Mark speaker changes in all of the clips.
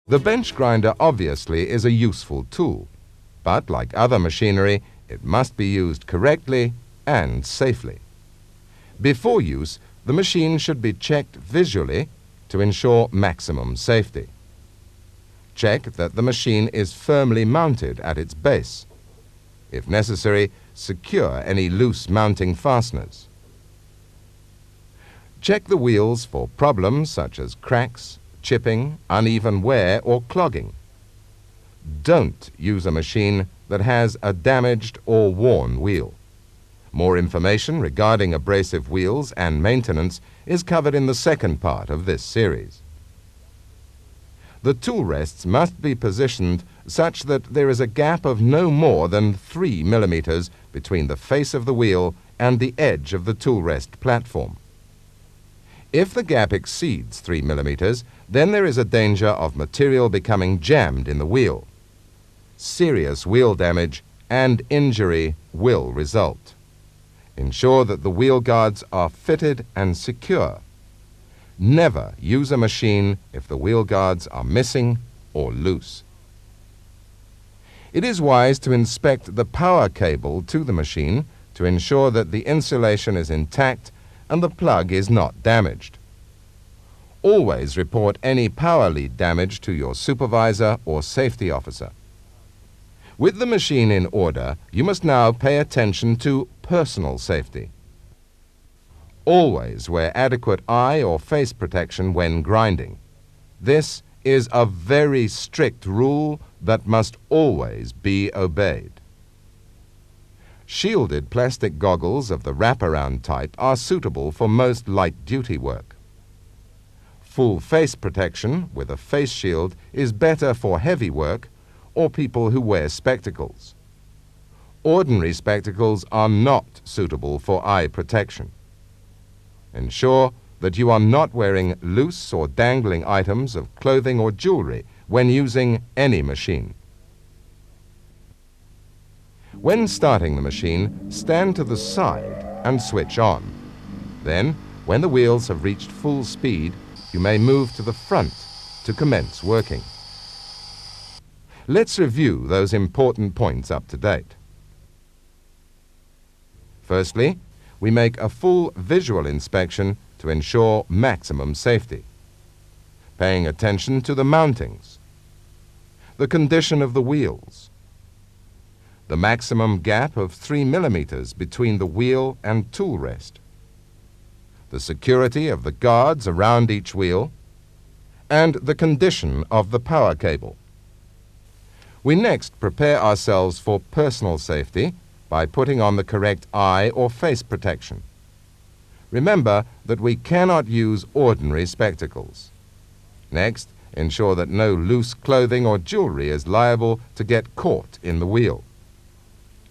Speaker 1: The bench grinder obviously is a useful tool, but like other machinery, it must be used correctly and safely. Before use, the machine should be checked visually to ensure maximum safety. Check that the machine is firmly mounted at its base. If necessary, secure any loose mounting fasteners. Check the wheels for problems such as cracks, chipping, uneven wear, or clogging. Don't use a machine that has a damaged or worn wheel. More information regarding abrasive wheels and maintenance is covered in the second part of this series. The tool rests must be positioned such that there is a gap of no more than 3 millimeters between the face of the wheel and the edge of the tool rest platform. If the gap exceeds 3 millimeters, then there is a danger of material becoming jammed in the wheel. Serious wheel damage and injury will result. Ensure that the wheel guards are fitted and secure. Never use a machine if the wheel guards are missing or loose. It is wise to inspect the power cable to the machine to ensure that the insulation is intact and the plug is not damaged. Always report any power lead damage to your supervisor or safety officer. With the machine in order, you must now pay attention to personal safety. Always wear adequate eye or face protection when grinding. This is a very strict rule that must always be obeyed. Shielded plastic goggles of the wraparound type are suitable for most light-duty work. Full face protection with a face shield is better for heavy work or people who wear spectacles. Ordinary spectacles are not suitable for eye protection. Ensure that you are not wearing loose or dangling items of clothing or jewelry when using any machine. When starting the machine, stand to the side and switch on. Then, when the wheels have reached full speed, you may move to the front to commence working. Let's review those important points up to date. Firstly, we make a full visual inspection to ensure maximum safety, paying attention to the mountings, the condition of the wheels, the maximum gap of 3 millimeters between the wheel and tool rest, the security of the guards around each wheel, and the condition of the power cable. We next prepare ourselves for personal safety by putting on the correct eye or face protection. Remember that we cannot use ordinary spectacles. Next, ensure that no loose clothing or jewelry is liable to get caught in the wheel.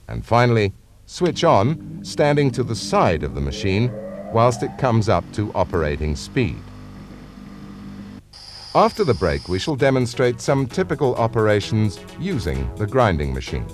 Speaker 1: And finally, switch on, standing to the side of the machine whilst it comes up to operating speed. After the break, we shall demonstrate some typical operations using the grinding machine.